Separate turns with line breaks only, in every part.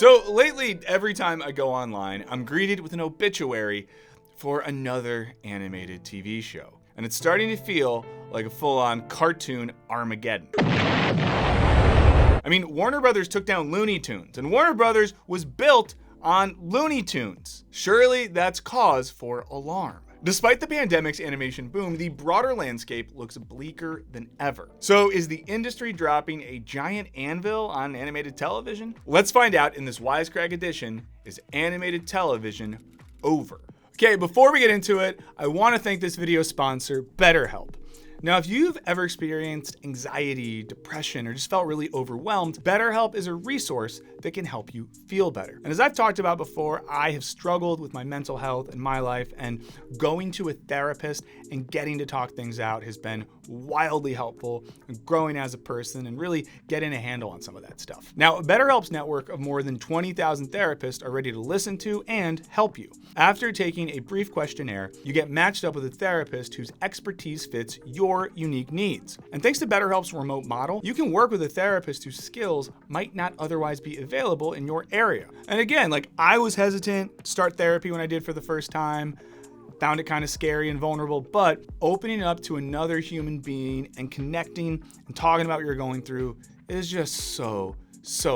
So lately, every time I go online, I'm greeted with an obituary for another animated TV show. And it's starting to feel like a full-on cartoon Armageddon. I mean, Warner Brothers took down Looney Tunes, and Warner Brothers was built on Looney Tunes. Surely that's cause for alarm. Despite the pandemic's animation boom, the broader landscape looks bleaker than ever. So is the industry dropping a giant anvil on animated television? Let's find out in this Wisecrack Edition. Is animated television over? Okay, before we get into it, I want to thank this video sponsor, BetterHelp. Now, if you've ever experienced anxiety, depression, or just felt really overwhelmed, BetterHelp is a resource that can help you feel better. And as I've talked about before, I have struggled with my mental health in my life, and going to a therapist and getting to talk things out has been wildly helpful in growing as a person and really getting a handle on some of that stuff. Now, BetterHelp's network of more than 20,000 therapists are ready to listen to and help you. After taking a brief questionnaire, you get matched up with a therapist whose expertise fits your unique needs. And thanks to BetterHelp's remote model, you can work with a therapist whose skills might not otherwise be available in your area. And again, I was hesitant to start therapy when I did for the first time, found it kind of scary and vulnerable, but opening up to another human being and connecting and talking about what you're going through is just so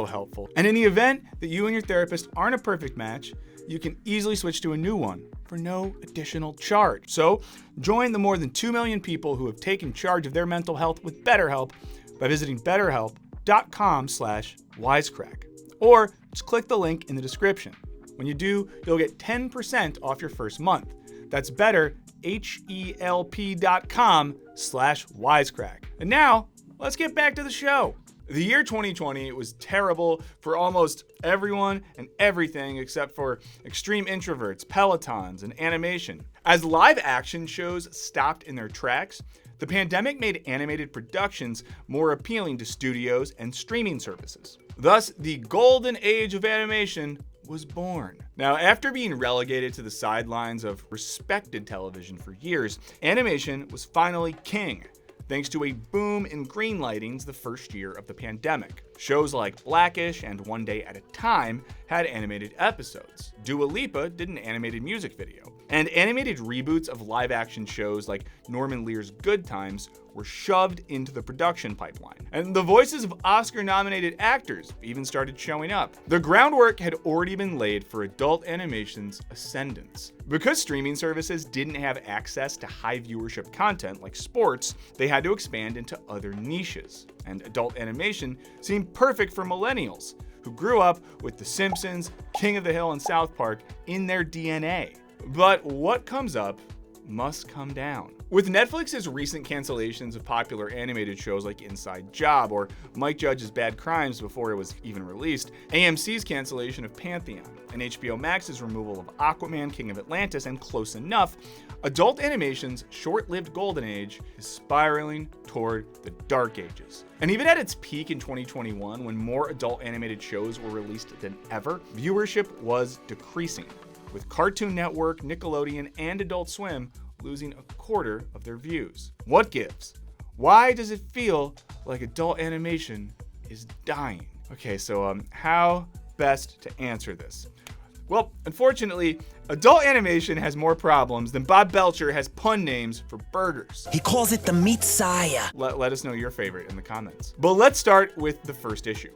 helpful. And in the event that you and your therapist aren't a perfect match, you can easily switch to a new one for no additional charge. So join the more than 2 million people who have taken charge of their mental health with BetterHelp by visiting betterhelp.com/wisecrack. Or just click the link in the description. When you do, you'll get 10% off your first month. That's betterhelp.com/wisecrack. And now, let's get back to the show. The year 2020 was terrible for almost everyone and everything except for extreme introverts, Pelotons, and animation. As live action shows stopped in their tracks, the pandemic made animated productions more appealing to studios and streaming services. Thus, the golden age of animation was born. Now, after being relegated to the sidelines of respected television for years, animation was finally king, thanks to a boom in greenlightings the first year of the pandemic. Shows like Blackish and One Day at a Time had animated episodes. Dua Lipa did an animated music video. And animated reboots of live-action shows like Norman Lear's Good Times were shoved into the production pipeline. And the voices of Oscar-nominated actors even started showing up. The groundwork had already been laid for adult animation's ascendance. Because streaming services didn't have access to high viewership content like sports, they had to expand into other niches. And adult animation seemed perfect for millennials who grew up with The Simpsons, King of the Hill, and South Park in their DNA. But what comes up must come down. With Netflix's recent cancellations of popular animated shows like Inside Job or Mike Judge's Bad Crimes before it was even released, AMC's cancellation of Pantheon, and HBO Max's removal of Aquaman, King of Atlantis, and Close Enough, adult animation's short-lived golden age is spiraling toward the dark ages. And even at its peak in 2021, when more adult animated shows were released than ever, viewership was decreasing, with Cartoon Network, Nickelodeon, and Adult Swim losing a quarter of their views. What gives? Why does it feel like adult animation is dying? Okay, so how best to answer this? Well, unfortunately, adult animation has more problems than Bob Belcher has pun names for burgers.
He calls it the meat-saya.
Let us know your favorite in the comments. But let's start with the first issue.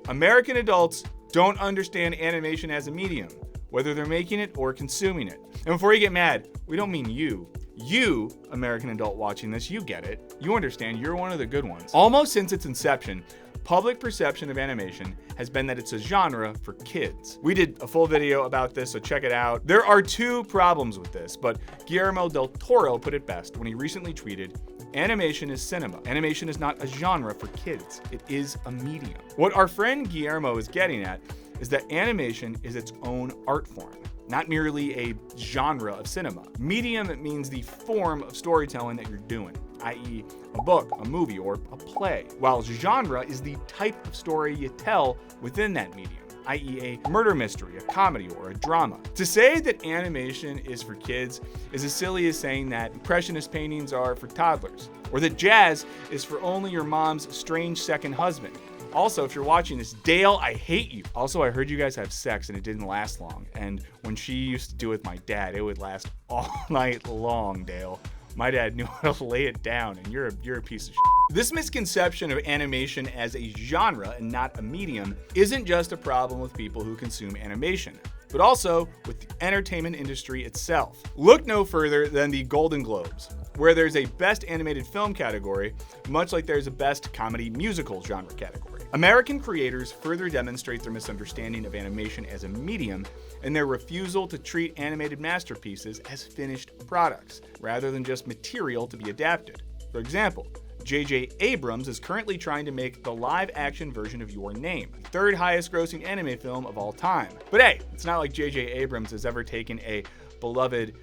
American adults don't understand animation as a medium, whether they're making it or consuming it. And before you get mad, we don't mean you. You, American adult watching this, you get it. You understand, you're one of the good ones. Almost since its inception, public perception of animation has been that it's a genre for kids. We did a full video about this, so check it out. There are two problems with this, but Guillermo del Toro put it best when he recently tweeted, "Animation is cinema. Animation is not a genre for kids. It is a medium." What our friend Guillermo is getting at is that animation is its own art form, not merely a genre of cinema. Medium means the form of storytelling that you're doing, i.e. a book, a movie, or a play, while genre is the type of story you tell within that medium, i.e. a murder mystery, a comedy, or a drama. To say that animation is for kids is as silly as saying that impressionist paintings are for toddlers, or that jazz is for only your mom's strange second husband, Also, if you're watching this, Dale, I hate you. Also, I heard you guys have sex and it didn't last long. And when she used to do it with my dad, it would last all night long, Dale. My dad knew how to lay it down, and you're a piece of shit. This misconception of animation as a genre and not a medium isn't just a problem with people who consume animation, but also with the entertainment industry itself. Look no further than the Golden Globes, where there's a Best Animated Film category, much like there's a Best Comedy Musical genre category. American creators further demonstrate their misunderstanding of animation as a medium and their refusal to treat animated masterpieces as finished products, rather than just material to be adapted. For example, J.J. Abrams is currently trying to make the live-action version of Your Name, the third highest-grossing anime film of all time. But hey, it's not like J.J. Abrams has ever taken a beloved,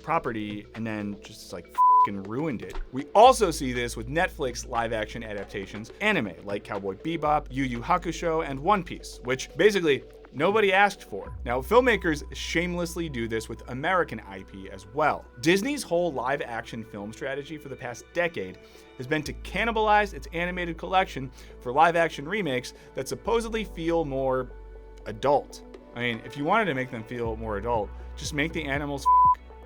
property and then just like f***ing ruined it. We also see this with Netflix live-action adaptations, anime like Cowboy Bebop, Yu Yu Hakusho, and One Piece, which basically nobody asked for. Now, filmmakers shamelessly do this with American IP as well. Disney's whole live-action film strategy for the past decade has been to cannibalize its animated collection for live-action remakes that supposedly feel more adult. I mean, if you wanted to make them feel more adult, just make the animals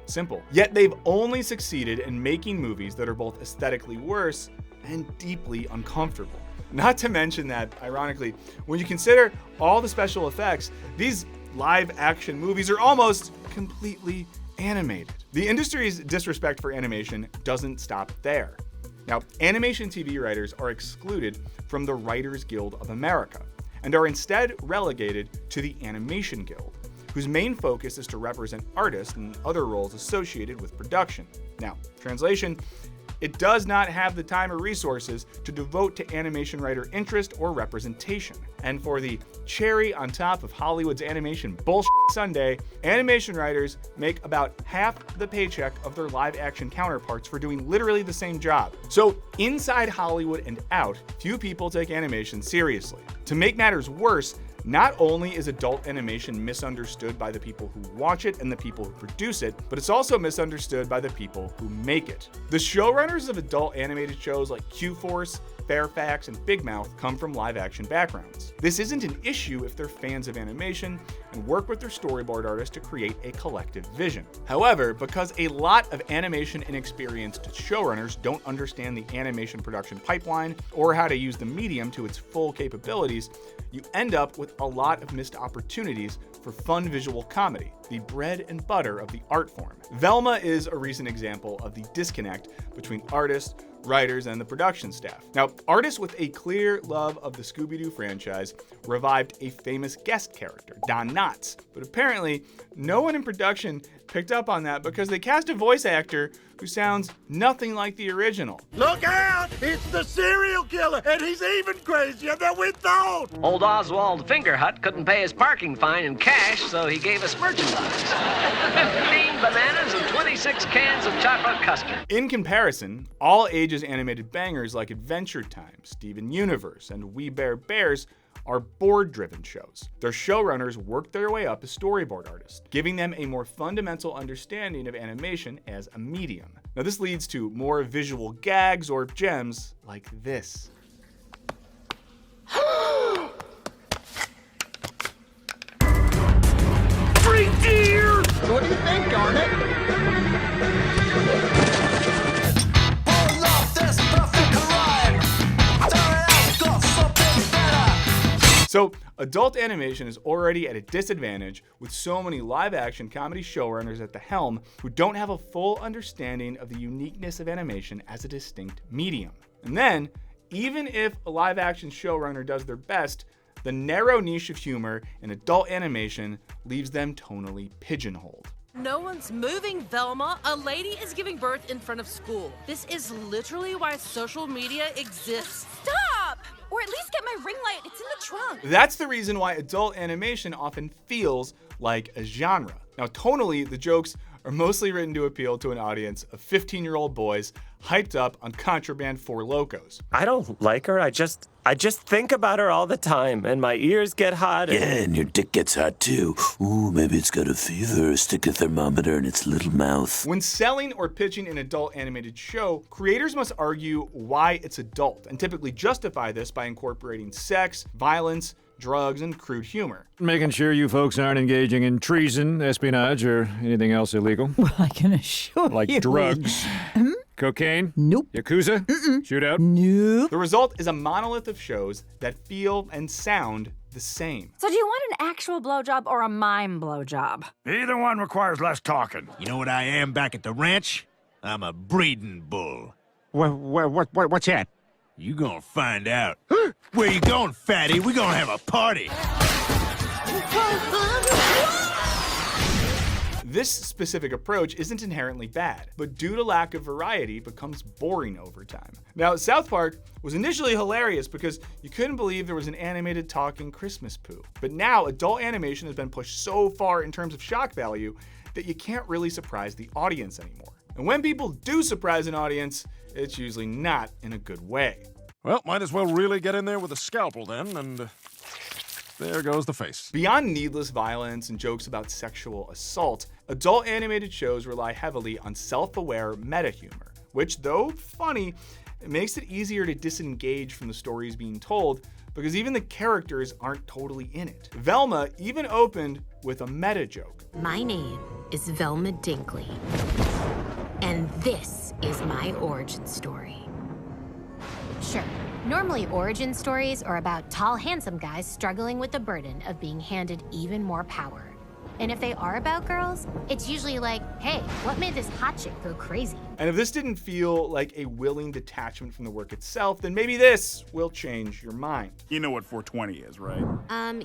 simple. Yet they've only succeeded in making movies that are both aesthetically worse and deeply uncomfortable. Not to mention that, ironically, when you consider all the special effects, these live-action movies are almost completely animated. The industry's disrespect for animation doesn't stop there. Now, animation TV writers are excluded from the Writers Guild of America and are instead relegated to the Animation Guild, whose main focus is to represent artists and other roles associated with production. Now, translation, it does not have the time or resources to devote to animation writer interest or representation. And for the cherry on top of Hollywood's animation bullshit sundae, animation writers make about half the paycheck of their live-action counterparts for doing literally the same job. So inside Hollywood and out, few people take animation seriously. To make matters worse, not only is adult animation misunderstood by the people who watch it and the people who produce it, but it's also misunderstood by the people who make it. The showrunners of adult animated shows like Q-Force, Fairfax, and Big Mouth come from live-action backgrounds. This isn't an issue if they're fans of animation and work with their storyboard artists to create a collective vision. However, because a lot of animation inexperienced showrunners don't understand the animation production pipeline or how to use the medium to its full capabilities, you end up with a lot of missed opportunities for fun visual comedy, the bread and butter of the art form. Velma is a recent example of the disconnect between artists, writers, and the production staff. Now, artists with a clear love of the Scooby-Doo franchise revived a famous guest character, Don Knotts, but apparently no one in production picked up on that because they cast a voice actor who sounds nothing like the original.
Look out! It's the serial killer, and he's even crazier than we thought!
Old Oswald Fingerhut couldn't pay his parking fine in cash, so he gave us merchandise. 15 bananas and 26 cans of chocolate custard.
In comparison, all ages animated bangers like Adventure Time, Steven Universe, and We Bare Bears are board-driven shows. Their showrunners work their way up as storyboard artists, giving them a more fundamental understanding of animation as a medium. Now, this leads to more visual gags or gems like this.
Free deer! So what do you think, darn it?
Pull off this perfect rhyme. Turn it out, got something better.
So, adult animation is already at a disadvantage with so many live-action comedy showrunners at the helm who don't have a full understanding of the uniqueness of animation as a distinct medium. And then, even if a live-action showrunner does their best, the narrow niche of humor in adult animation leaves them tonally pigeonholed.
No one's moving, Velma. A lady is giving birth in front of school. This is literally why social media exists.
Stop! Or at least get my ring light. It's in the trunk.
That's the reason why adult animation often feels like a genre. Now, tonally, the jokes are mostly written to appeal to an audience of 15-year-old boys hyped up on Contraband 4 Locos.
I don't like her. I just think about her all the time, and my ears get hot.
Yeah, and your dick gets hot too. Ooh, maybe it's got a fever. Stick a thermometer in its little mouth.
When selling or pitching an adult animated show, creators must argue why it's adult, and typically justify this by incorporating sex, violence, drugs, and crude humor.
Making sure you folks aren't engaging in treason, espionage, or anything else illegal.
Well, I can assure you.
Like drugs. Cocaine?
Nope.
Yakuza? Shootout?
Nope.
The result is a monolith of shows that feel and sound the same.
So do you want an actual blowjob or a mime blowjob?
Either one requires less talking. You know what I am back at the ranch? I'm a breeding bull. What's that? You gonna find out. Where you going, fatty? We gonna have a party.
This specific approach isn't inherently bad, but due to lack of variety, becomes boring over time. Now, South Park was initially hilarious because you couldn't believe there was an animated talking Christmas poo. But now, adult animation has been pushed so far in terms of shock value that you can't really surprise the audience anymore. And when people do surprise an audience, it's usually not in a good way.
Well, might as well really get in there with a scalpel then, and there goes the face.
Beyond needless violence and jokes about sexual assault, adult animated shows rely heavily on self-aware meta-humor, which, though funny, it makes it easier to disengage from the stories being told because even the characters aren't totally in it. Velma even opened with a meta joke.
My name is Velma Dinkley, and this is my origin story. Sure, normally origin stories are about tall, handsome guys struggling with the burden of being handed even more power. And if they are about girls, it's usually like, hey, what made this hot chick go crazy?
And if this didn't feel like a willing detachment from the work itself, then maybe this will change your mind.
You know what 420 is, right?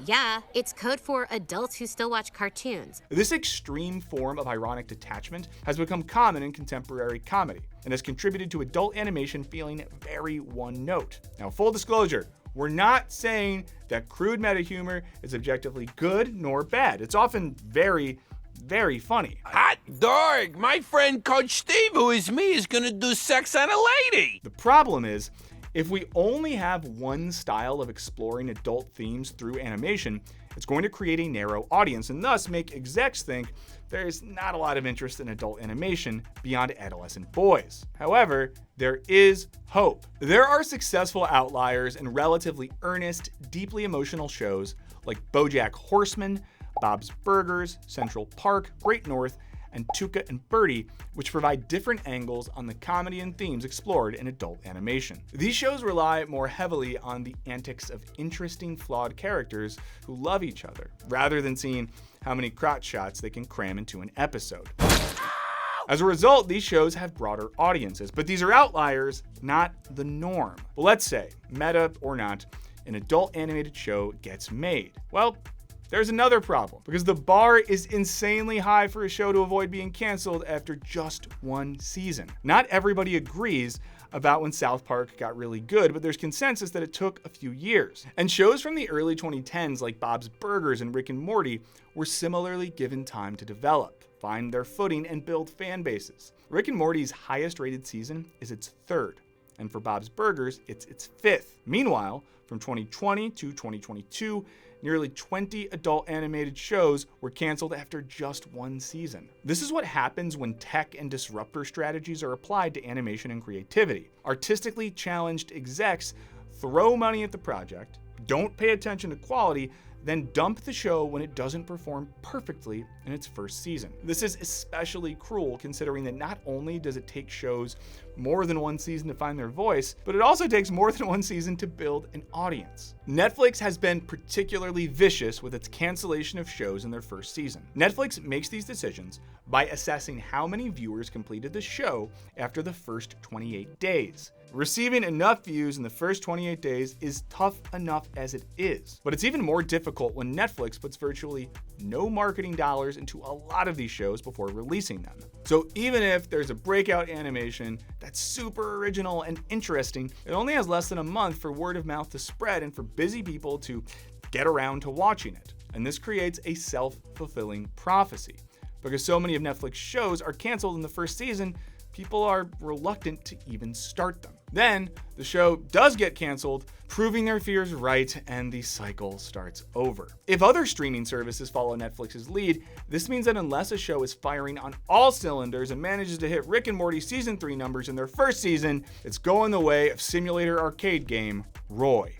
Yeah, it's code for adults who still watch cartoons.
This extreme form of ironic detachment has become common in contemporary comedy and has contributed to adult animation feeling very one note. Now, full disclosure, we're not saying that crude meta-humor is objectively good nor bad. It's often very, very funny.
Hot dog! My friend Coach Steve, who is me, is gonna do sex on a lady!
The problem is, if we only have one style of exploring adult themes through animation, it's going to create a narrow audience and thus make execs think there's not a lot of interest in adult animation beyond adolescent boys. However, there is hope. There are successful outliers and relatively earnest, deeply emotional shows like BoJack Horseman, Bob's Burgers, Central Park, Great North, and Tuca and Birdie, which provide different angles on the comedy and themes explored in adult animation. These shows rely more heavily on the antics of interesting, flawed characters who love each other, rather than seeing how many crotch shots they can cram into an episode. As a result, these shows have broader audiences, but these are outliers, not the norm. But let's say, meta or not, an adult animated show gets made. Well, there's another problem, because the bar is insanely high for a show to avoid being canceled after just one season. Not everybody agrees about when South Park got really good, but there's consensus that it took a few years. And shows from the early 2010s like Bob's Burgers and Rick and Morty were similarly given time to develop, find their footing, and build fan bases. Rick and Morty's highest rated season is its third, and for Bob's Burgers, it's its fifth. Meanwhile, from 2020 to 2022, nearly 20 adult animated shows were canceled after just one season. This is what happens when tech and disruptor strategies are applied to animation and creativity. Artistically challenged execs throw money at the project, don't pay attention to quality, then dump the show when it doesn't perform perfectly in its first season. This is especially cruel considering that not only does it take shows more than one season to find their voice, but it also takes more than one season to build an audience. Netflix has been particularly vicious with its cancellation of shows in their first season. Netflix makes these decisions by assessing how many viewers completed the show after the first 28 days. Receiving enough views in the first 28 days is tough enough as it is, but it's even more difficult when Netflix puts virtually no marketing dollars into a lot of these shows before releasing them. So even if there's a breakout animation that's super original and interesting, it only has less than a month for word of mouth to spread and for busy people to get around to watching it. And this creates a self-fulfilling prophecy. Because so many of Netflix shows are canceled in the first season, people are reluctant to even start them. Then, the show does get canceled, proving their fears right, and the cycle starts over. If other streaming services follow Netflix's lead, this means that unless a show is firing on all cylinders and manages to hit Rick and Morty Season 3 numbers in their first season, it's going the way of simulator arcade game Roy.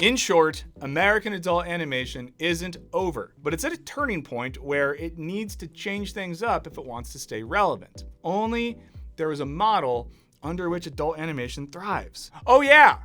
In short, American adult animation isn't over, but it's at a turning point where it needs to change things up if it wants to stay relevant. Only there is a model under which adult animation thrives. Oh yeah,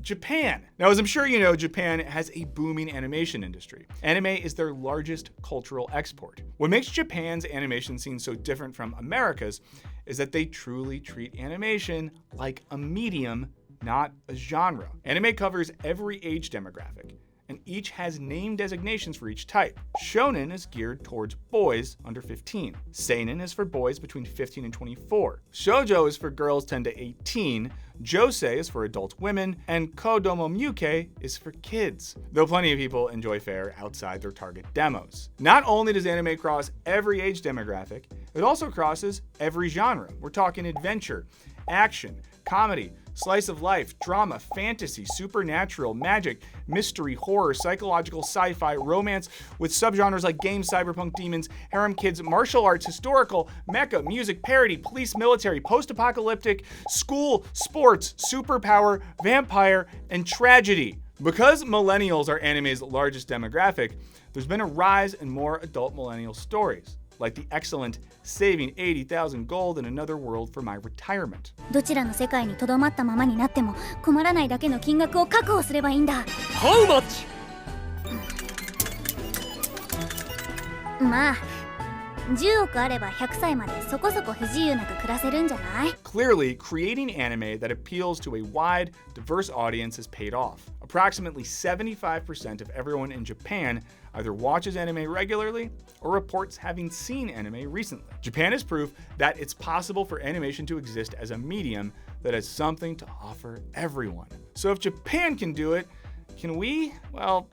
Japan. Now, as I'm sure you know, Japan has a booming animation industry. Anime is their largest cultural export. What makes Japan's animation scene so different from America's is that they truly treat animation like a medium, not a genre. Anime covers every age demographic, and each has name designations for each type. Shonen is geared towards boys under 15. Seinen is for boys between 15 and 24. Shoujo is for girls 10 to 18. Josei is for adult women, and Kodomo Muke is for kids, though plenty of people enjoy fare outside their target demos. Not only does anime cross every age demographic, it also crosses every genre. We're talking adventure, action, comedy, slice of life, drama, fantasy, supernatural, magic, mystery, horror, psychological, sci-fi, romance, with subgenres like games, cyberpunk, demons, harem kids, martial arts, historical, mecha, music, parody, police, military, post-apocalyptic, school, sports, superpower, vampire, and tragedy. Because millennials are anime's largest demographic, there's been a rise in more adult millennial stories, like the excellent Saving 80,000 Gold in Another World for My Retirement.
どちらの世界に留まったままになっても困らないだけの金額を確保すればいいんだ。
How much?
まあ、10億あれば100歳までそこそこ不自由なく暮らせるんじゃない？
Clearly, creating anime that appeals to a wide, diverse audience has paid off. Approximately 75% of everyone in Japan either watches anime regularly or reports having seen anime recently. Japan is proof that it's possible for animation to exist as a medium that has something to offer everyone. So if Japan can do it, can we? Well,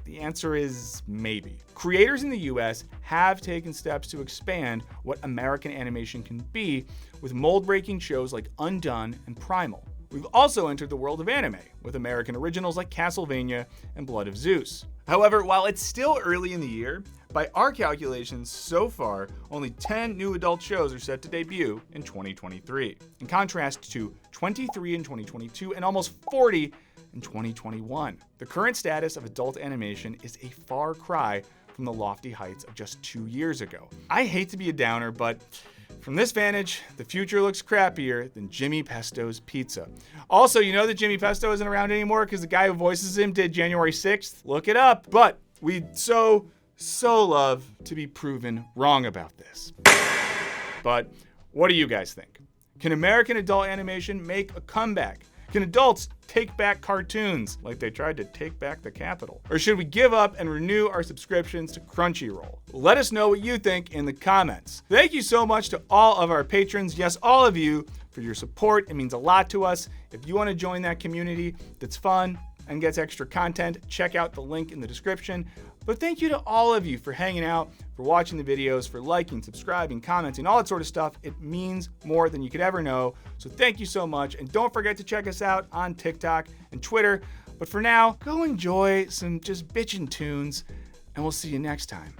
the answer is maybe. Creators in the US have taken steps to expand what American animation can be with mold-breaking shows like Undone and Primal. We've also entered the world of anime with American originals like Castlevania and Blood of Zeus. However, while it's still early in the year, by our calculations so far, only 10 new adult shows are set to debut in 2023, in contrast to 23 in 2022 and almost 40 in 2021. The current status of adult animation is a far cry from the lofty heights of just 2 years ago. I hate to be a downer, but from this vantage, the future looks crappier than Jimmy Pesto's pizza. Also, you know that Jimmy Pesto isn't around anymore because the guy who voices him did January 6th? Look it up. But we'd so love to be proven wrong about this. But what do you guys think? Can American adult animation make a comeback? Can adults take back cartoons like they tried to take back the Capitol? Or should we give up and renew our subscriptions to Crunchyroll? Let us know what you think in the comments. Thank you so much to all of our patrons, yes, all of you, for your support. It means a lot to us. If you want to join that community that's fun and gets extra content, check out the link in the description. But thank you to all of you for hanging out, for watching the videos, for liking, subscribing, commenting, all that sort of stuff. It means more than you could ever know. So thank you so much. And don't forget to check us out on TikTok and Twitter. But for now, go enjoy some just bitchin' tunes, and we'll see you next time.